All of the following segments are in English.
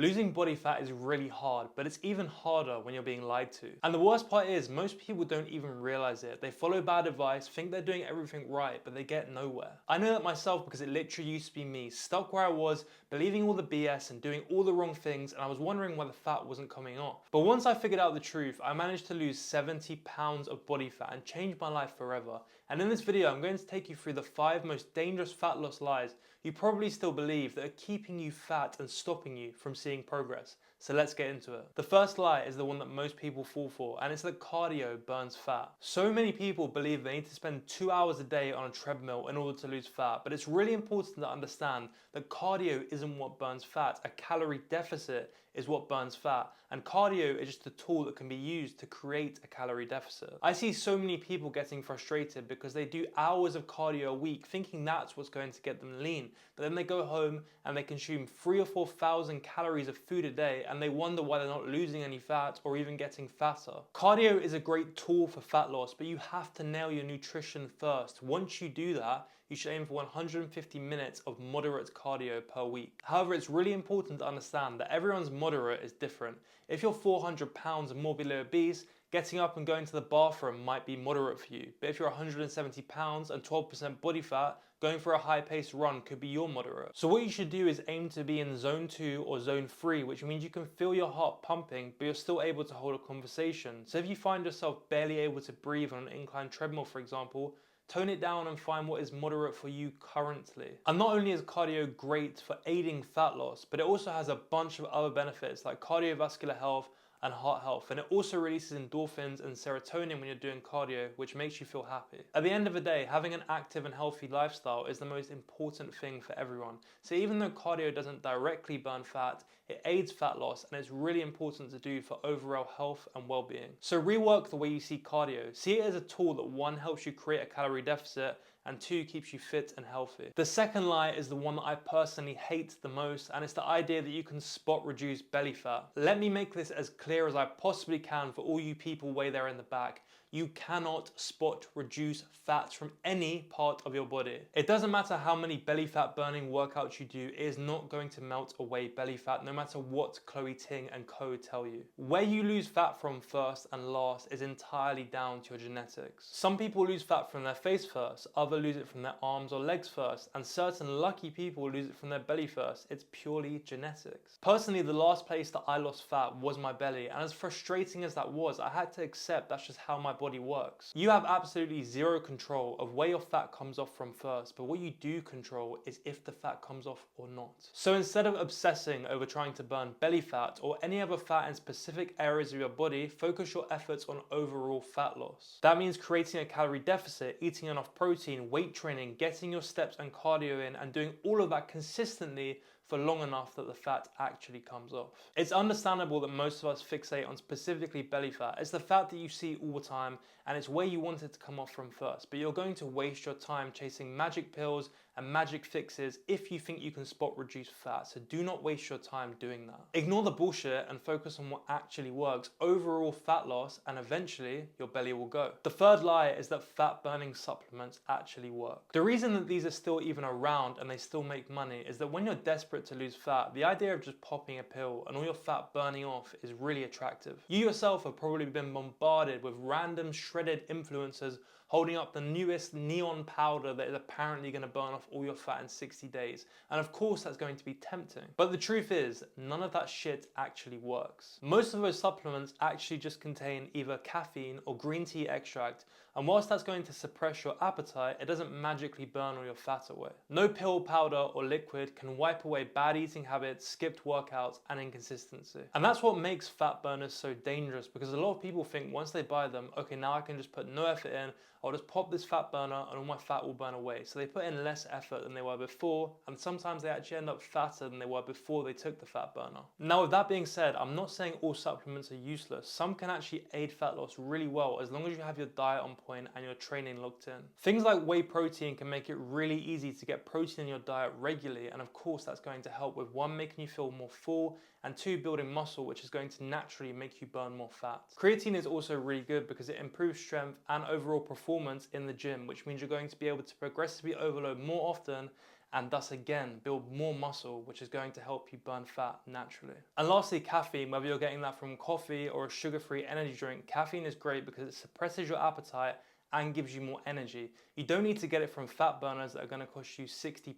Losing body fat is really hard, but it's even harder when you're being lied to. And the worst part is, most people don't even realize it. They follow bad advice, think they're doing everything right, but they get nowhere. I know that myself because it literally used to be me, stuck where I was, believing all the BS and doing all the wrong things, and I was wondering why the fat wasn't coming off. But once I figured out the truth, I managed to lose 70 pounds of body fat and change my life forever. And in this video, I'm going to take you through the 5 most dangerous fat loss lies you probably still believe that are keeping you fat and stopping you from seeing progress. So let's get into it. The first lie is the one that most people fall for, and it's that cardio burns fat. So many people believe they need to spend 2 hours a day on a treadmill in order to lose fat, but it's really important to understand that cardio isn't what burns fat. A calorie deficit is what burns fat, and cardio is just a tool that can be used to create a calorie deficit. I see so many people getting frustrated because they do hours of cardio a week thinking that's what's going to get them lean, but then they go home and they consume 3,000 or 4,000 calories of food a day and they wonder why they're not losing any fat or even getting fatter. Cardio is a great tool for fat loss, but you have to nail your nutrition first. Once you do that, you should aim for 150 minutes of moderate cardio per week. However, it's really important to understand that everyone's moderate is different. If you're 400 pounds and morbidly obese, getting up and going to the bathroom might be moderate for you. But if you're 170 pounds and 12% body fat, going for a high-paced run could be your moderate. So what you should do is aim to be in zone 2 or zone 3, which means you can feel your heart pumping, but you're still able to hold a conversation. So if you find yourself barely able to breathe on an incline treadmill, for example, tone it down and find what is moderate for you currently. And not only is cardio great for aiding fat loss, but it also has a bunch of other benefits like cardiovascular health and heart health, and it also releases endorphins and serotonin when you're doing cardio, which makes you feel happy. At the end of the day, having an active and healthy lifestyle is the most important thing for everyone. So even though cardio doesn't directly burn fat, it aids fat loss, and it's really important to do for overall health and well-being. So rework the way you see cardio. See it as a tool that 1, helps you create a calorie deficit, and 2, keeps you fit and healthy. The second lie is the one that I personally hate the most, and it's the idea that you can spot reduce belly fat. Let me make this as clear as I possibly can for all you people way there in the back. You cannot spot reduce fats from any part of your body. It doesn't matter how many belly fat burning workouts you do, it is not going to melt away belly fat no matter what Chloe Ting and co tell you. Where you lose fat from first and last is entirely down to your genetics. Some people lose fat from their face first, others lose it from their arms or legs first, and certain lucky people lose it from their belly first. It's purely genetics. Personally, the last place that I lost fat was my belly, and as frustrating as that was, I had to accept that's just how my body works. You have absolutely zero control of where your fat comes off from first, but what you do control is if the fat comes off or not. So instead of obsessing over trying to burn belly fat or any other fat in specific areas of your body, focus your efforts on overall fat loss. That means creating a calorie deficit, eating enough protein, weight training, getting your steps and cardio in, and doing all of that consistently for long enough that the fat actually comes off. It's understandable that most of us fixate on specifically belly fat. It's the fat that you see all the time, and it's where you want it to come off from first, but you're going to waste your time chasing magic pills and magic fixes if you think you can spot reduce fat, so do not waste your time doing that. Ignore the bullshit and focus on what actually works, overall fat loss, and eventually your belly will go. The third lie is that fat burning supplements actually work. The reason that these are still even around and they still make money is that when you're desperate to lose fat, the idea of just popping a pill and all your fat burning off is really attractive. You yourself have probably been bombarded with random shredded influencers holding up the newest neon powder that is apparently going to burn off all your fat in 60 days. And of course that's going to be tempting. But the truth is, none of that shit actually works. Most of those supplements actually just contain either caffeine or green tea extract, and whilst that's going to suppress your appetite, it doesn't magically burn all your fat away. No pill, powder, or liquid can wipe away bad eating habits, skipped workouts, and inconsistency. And that's what makes fat burners so dangerous, because a lot of people think once they buy them, okay, now I can just put no effort in, I'll just pop this fat burner and all my fat will burn away. So they put in less effort than they were before, and sometimes they actually end up fatter than they were before they took the fat burner. Now with that being said, I'm not saying all supplements are useless. Some can actually aid fat loss really well as long as you have your diet on point and your training locked in. Things like whey protein can make it really easy to get protein in your diet regularly, and of course that's going to help with 1, making you feel more full, and 2, building muscle, which is going to naturally make you burn more fat. Creatine is also really good because it improves strength and overall performance in the gym, which means you're going to be able to progressively overload more often and thus again build more muscle, which is going to help you burn fat naturally. And lastly, caffeine. Whether you're getting that from coffee or a sugar-free energy drink, caffeine is great because it suppresses your appetite and gives you more energy. You don't need to get it from fat burners that are going to cost you £60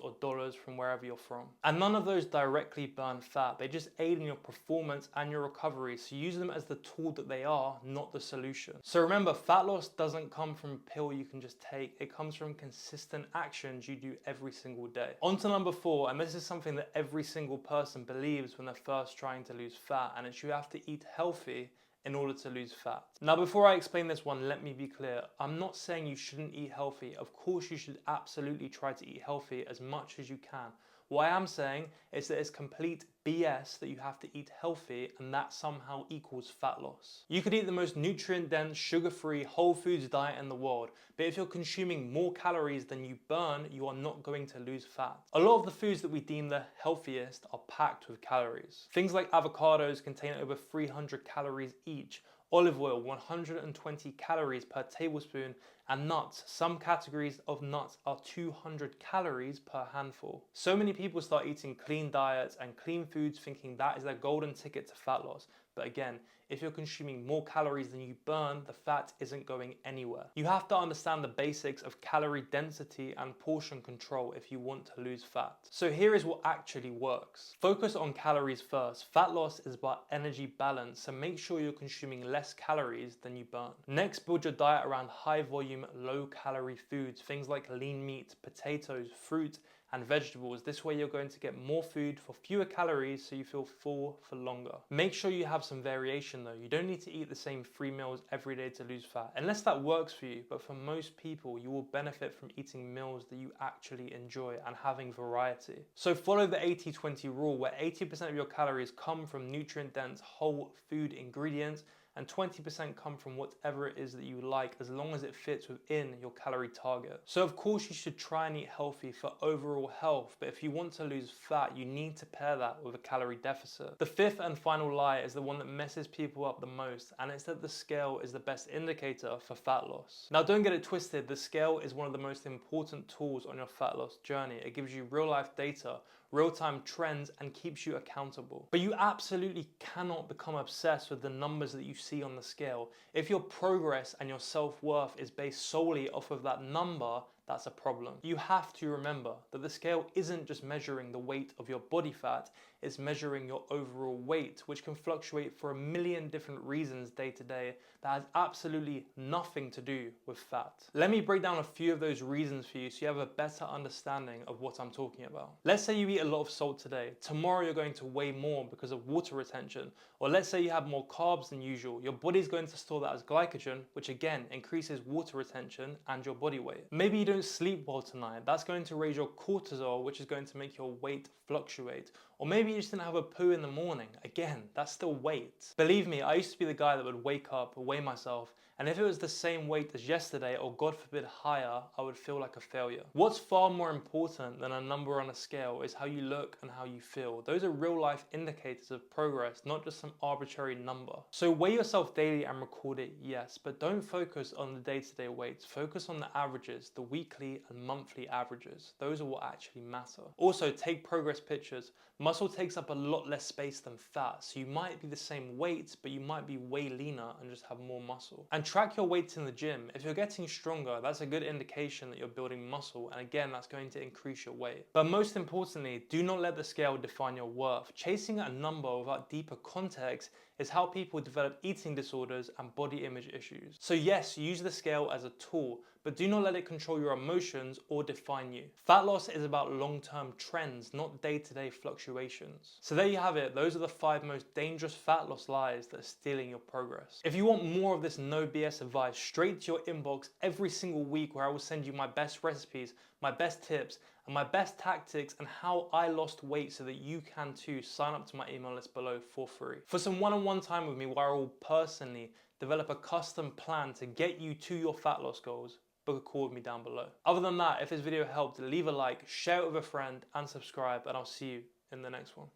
or dollars from wherever you're from. And none of those directly burn fat. They just aid in your performance and your recovery. So use them as the tool that they are, not the solution. So remember, fat loss doesn't come from a pill you can just take. It comes from consistent actions you do every single day. On to number 4, and this is something that every single person believes when they're first trying to lose fat, and it's you have to eat healthy in order to lose fat. Now, before I explain this one, let me be clear. I'm not saying you shouldn't eat healthy. Of course, you should absolutely try to eat healthy as much as you can. What I am saying is that it's complete BS that you have to eat healthy and that somehow equals fat loss. You could eat the most nutrient-dense, sugar-free, whole foods diet in the world, but if you're consuming more calories than you burn, you are not going to lose fat. A lot of the foods that we deem the healthiest are packed with calories. Things like avocados contain over 300 calories each, olive oil 120 calories per tablespoon, and nuts, some categories of nuts are 200 calories per handful. So many people start eating clean diets and clean foods thinking that is their golden ticket to fat loss. But again, if you're consuming more calories than you burn, the fat isn't going anywhere. You have to understand the basics of calorie density and portion control if you want to lose fat. So here is what actually works. Focus on calories first. Fat loss is about energy balance, so make sure you're consuming less calories than you burn. Next, build your diet around high volume, low calorie foods, things like lean meat, potatoes, fruit, and vegetables. This way you're going to get more food for fewer calories so you feel full for longer. Make sure you have some variation though. You don't need to eat the same 3 meals every day to lose fat, unless that works for you, but for most people you will benefit from eating meals that you actually enjoy and having variety. So follow the 80-20 rule, where 80% of your calories come from nutrient-dense whole food ingredients and 20% come from whatever it is that you like, as long as it fits within your calorie target. So of course you should try and eat healthy for overall health, but if you want to lose fat, you need to pair that with a calorie deficit. The 5th and final lie is the one that messes people up the most, and it's that the scale is the best indicator for fat loss. Now don't get it twisted, the scale is one of the most important tools on your fat loss journey. It gives you real life data, real-time trends, and keeps you accountable. But you absolutely cannot become obsessed with the numbers that you see on the scale. If your progress and your self-worth is based solely off of that number, that's a problem. You have to remember that the scale isn't just measuring the weight of your body fat, it's measuring your overall weight, which can fluctuate for a million different reasons day to day that has absolutely nothing to do with fat. Let me break down a few of those reasons for you so you have a better understanding of what I'm talking about. Let's say you eat a lot of salt today. Tomorrow you're going to weigh more because of water retention. Or let's say you have more carbs than usual. Your body's going to store that as glycogen, which again increases water retention and your body weight. Maybe you don't sleep well tonight. That's going to raise your cortisol, which is going to make your weight fluctuate. Or maybe you just didn't have a poo in the morning. Again, that's still weight. Believe me, I used to be the guy that would wake up, weigh myself, and if it was the same weight as yesterday, or God forbid higher, I would feel like a failure. What's far more important than a number on a scale is how you look and how you feel. Those are real life indicators of progress, not just some arbitrary number. So weigh yourself daily and record it, yes, but don't focus on the day-to-day weights. Focus on the averages, the weekly and monthly averages. Those are what actually matter. Also, take progress pictures. Muscle takes up a lot less space than fat, so you might be the same weight, but you might be way leaner and just have more muscle. And track your weights in the gym. If you're getting stronger, that's a good indication that you're building muscle, and again, that's going to increase your weight. But most importantly, do not let the scale define your worth. Chasing a number without deeper context is how people develop eating disorders and body image issues. So yes, use the scale as a tool, but do not let it control your emotions or define you. Fat loss is about long-term trends, not day-to-day fluctuations. So there you have it. Those are the 5 most dangerous fat loss lies that are stealing your progress. If you want more of this no BS advice straight to your inbox every single week, where I will send you my best recipes, my best tips, and my best tactics and how I lost weight so that you can too, sign up to my email list below for free. For some one-on-one time with me where I will personally develop a custom plan to get you to your fat loss goals, book a call with me down below. Other than that, if this video helped, leave a like, share it with a friend, and subscribe, and I'll see you in the next one.